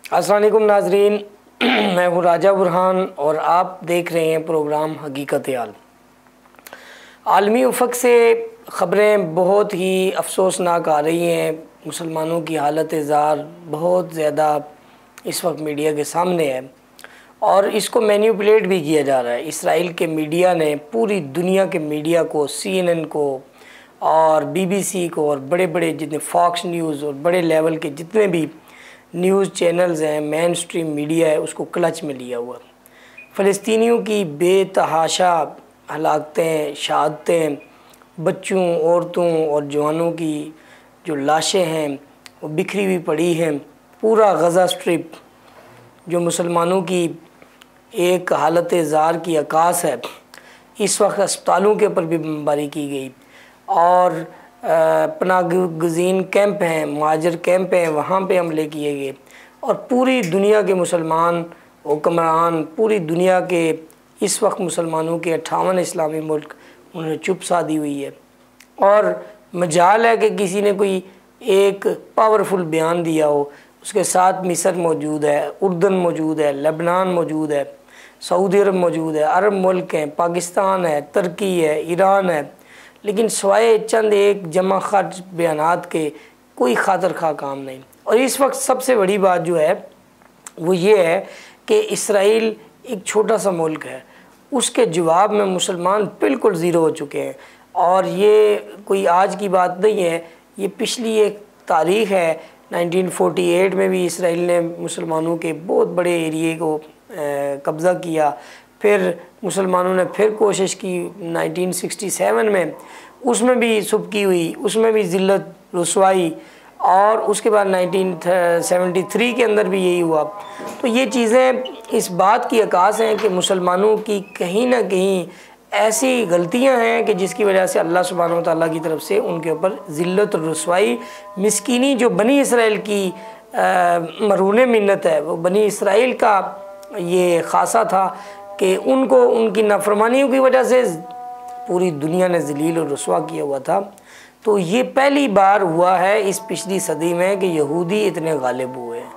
अस्सलाम वालेकुम नाजरीन, मैं हूँ राजा बुरहान और आप देख रहे हैं प्रोग्राम हकीकत आल। आलमी उफ़क़ से ख़बरें बहुत ही अफसोसनाक आ रही हैं। मुसलमानों की हालत ज़ार बहुत ज़्यादा इस वक्त मीडिया के सामने है और इसको मैनिपुलेट भी किया जा रहा है। इसराइल के मीडिया ने पूरी दुनिया के मीडिया को, CNN को और BBC को और बड़े बड़े जितने फॉक्स न्यूज़ और बड़े लेवल के जितने भी न्यूज़ चैनल्स हैं, मेन स्ट्रीम मीडिया है, उसको क्लच में लिया हुआ। फ़लस्तीनियों की बेतहाशा हलाकतें, शहादतें, बच्चों, औरतों और जवानों की जो लाशें हैं वो बिखरी हुई पड़ी हैं। पूरा गज़ा स्ट्रिप जो मुसलमानों की एक हालत ज़ार की अक्कास है, इस वक्त अस्पतालों के ऊपर भी बमबारी की गई और पनाहगज़ीन कैंप हैं, महाजर कैंप हैं, वहाँ पे हमले किए गए और पूरी दुनिया के मुसलमान हुक्मरान, पूरी दुनिया के इस वक्त मुसलमानों के 58 इस्लामी मुल्क उन्होंने चुप साधी हुई है। और मजाल है कि किसी ने कोई एक पावरफुल बयान दिया हो, उसके साथ मिस्र मौजूद है, उर्दन मौजूद है, लेबनान मौजूद है, सऊदी अरब मौजूद है, अरब मुल्क हैं, पाकिस्तान है, तुर्की है, ईरान है, लेकिन सवाए चंद एक जमा खर्च बयानात के कोई खातर खा काम नहीं। और इस वक्त सबसे बड़ी बात जो है वो ये है कि इसराइल एक छोटा सा मुल्क है, उसके जवाब में मुसलमान बिल्कुल ज़ीरो हो चुके हैं। और ये कोई आज की बात नहीं है, ये पिछली एक तारीख़ है। 1948 में भी इसराइल ने मुसलमानों के बहुत बड़े एरिए को कब्ज़ा किया, फिर मुसलमानों ने फिर कोशिश की 1967 में, उसमें भी सुबकी हुई, उसमें भी ज़िल्लत रुसवाई, और उसके बाद 1973 के अंदर भी यही हुआ। तो ये चीज़ें इस बात की अक्कास हैं कि मुसलमानों की कहीं ना कहीं ऐसी गलतियां हैं कि जिसकी वजह से अल्लाह सुब्हानहू व तआला की तरफ से उनके ऊपर ज़िल्लत और रुसवाई, मिस्कीनी जो बनी इसराइल की मरून मिन्नत है, वो बनी इसराइल का ये ख़ासा था कि उनको उनकी नाफरमानियों की वजह से पूरी दुनिया ने ज़लील और रुसवा किया हुआ था। तो ये पहली बार हुआ है इस पिछली सदी में कि यहूदी इतने गालिब हुए हैं।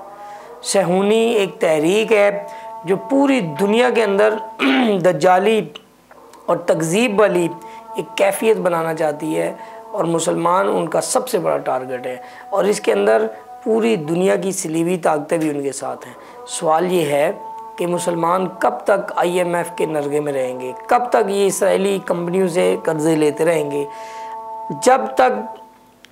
सहूनी एक तहरीक है जो पूरी दुनिया के अंदर दज्जाली और तकज़ीब वाली एक कैफियत बनाना चाहती है और मुसलमान उनका सबसे बड़ा टारगेट है और इसके अंदर पूरी दुनिया की सलीबी ताकतें भी उनके साथ हैं। सवाल ये है कि मुसलमान कब तक IMF के नरगे में रहेंगे, कब तक ये इसराइली कंपनियों से कर्ज़े लेते रहेंगे। जब तक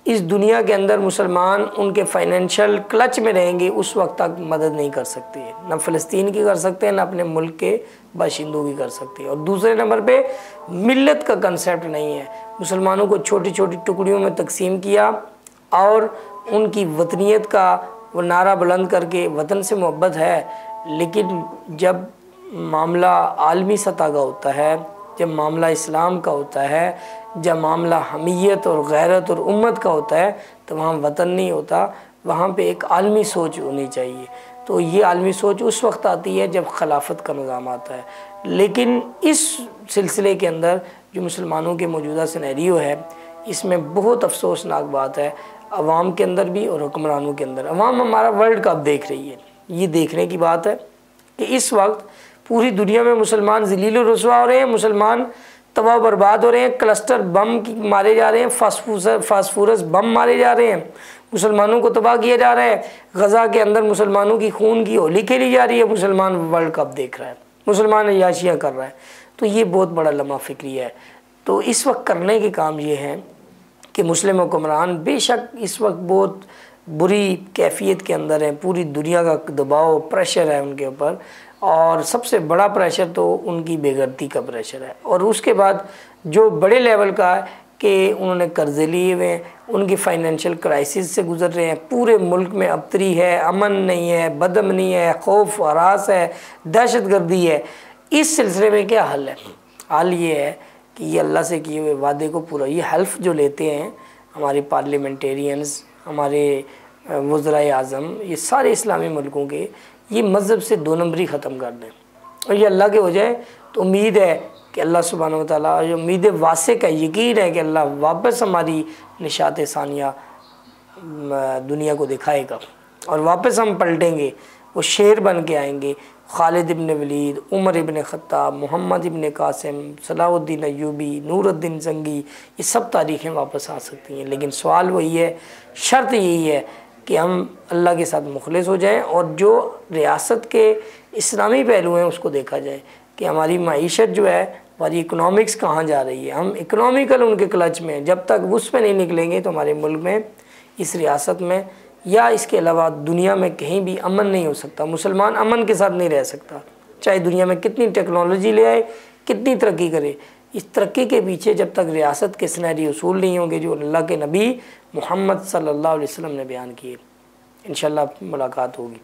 इस दुनिया के अंदर मुसलमान उनके फाइनेंशियल क्लच में रहेंगे उस वक्त तक मदद नहीं कर सकते, ना फ़लस्तीन की कर सकते हैं, ना अपने मुल्क के बाशिंदों की कर सकते हैं। और दूसरे नंबर पे मिल्लत का कंसेप्ट नहीं है। मुसलमानों को छोटी छोटी टुकड़ियों में तकसीम किया और उनकी वतनीयत का वो नारा बुलंद करके वतन से मोहब्बत है, लेकिन जब मामला आलमी सतह का होता है, जब मामला इस्लाम का होता है, जब मामला हमीयत और गैरत और उम्मत का होता है, तो वहाँ वतन नहीं होता, वहाँ पे एक आलमी सोच होनी चाहिए। तो ये आलमी सोच उस वक्त आती है जब खिलाफत का निज़ाम आता है। लेकिन इस सिलसिले के अंदर जो मुसलमानों के मौजूदा सिनेरियो है, इसमें बहुत अफसोसनाक बात है अवाम के अंदर भी और हुक्मरानों के अंदर। अवाम हमारा वर्ल्ड कप देख रही है, ये देखने की बात है कि इस वक्त पूरी दुनिया में मुसलमान ज़लील और रुसवा हो रहे हैं, मुसलमान तबाह बर्बाद हो रहे हैं, क्लस्टर बम मारे जा रहे हैं, फास्फोरस बम मारे जा रहे हैं, मुसलमानों को तबाह किया जा रहा है। गज़ा के अंदर मुसलमानों की खून की होली खेली जा रही है, मुसलमान वर्ल्ड कप देख रहा है, मुसलमान अय्याशियाँ कर रहा है। तो ये बहुत बड़ा लम्हा फ़िक्री है। तो इस वक्त करने के काम ये हैं कि मुस्लिम हुक्मरान बेशक इस वक्त बहुत बुरी कैफियत के अंदर हैं, पूरी दुनिया का दबाव प्रेशर है उनके ऊपर, और सबसे बड़ा प्रेशर तो उनकी बेगरती का प्रेशर है। और उसके बाद जो बड़े लेवल का है कि उन्होंने कर्ज़े लिए हुए हैं, उनकी फ़ाइनेंशियल क्राइसिस से गुज़र रहे हैं, पूरे मुल्क में अबतरी है, अमन नहीं है, बदअमनी है, खौफ हरास है, दहशतगर्दी है। इस सिलसिले में क्या हल है? हल ये है कि ये अल्लाह से किए हुए वादे को पूरा, ये हेल्प जो लेते हैं हमारे पार्लियामेंटेरियंस, हमारे वज़राए आज़म, ये सारे इस्लामी मुल्कों के, ये मज़हब से दो नंबरी ख़त्म कर दें और ये अल्लाह के हो जाए तो उम्मीद है कि अल्लाह सुब्हानहू व तआला, जो उम्मीद वासे का यकीन है कि अल्लाह वापस हमारी निशात सानिया दुनिया को दिखाएगा और वापस हम पलटेंगे वो शेर बन के आएंगे। खालिद इब्न वलीद, उमर इब्न ख़त्ताब, मोहम्मद इब्न कासिम, सलाहुद्दीन अय्यूबी, नूरुद्दीन ज़ंगी, ये सब तारीख़ें वापस आ सकती हैं। लेकिन सवाल वही है, शर्त यही है कि हम अल्लाह के साथ मुखलिस हो जाएं और जो रियासत के इस्लामी पहलू हैं उसको देखा जाए कि हमारी माईशत जो है, हमारी इकनॉमिक्स कहाँ जा रही है। हम इकनॉमिकल उनके क्लच में, जब तक उस पर नहीं निकलेंगे तो हमारे मुल्क में, इस रियासत में या इसके अलावा दुनिया में कहीं भी अमन नहीं हो सकता। मुसलमान अमन के साथ नहीं रह सकता, चाहे दुनिया में कितनी टेक्नोलॉजी ले आए, कितनी तरक्की करे। इस तरक्की के पीछे जब तक रियासत के सुनहरी उसूल नहीं होंगे जो अल्लाह के नबी मोहम्मद सल्लल्लाहु अलैहि वसल्लम ने बयान किए। इंशाअल्लाह मुलाकात होगी।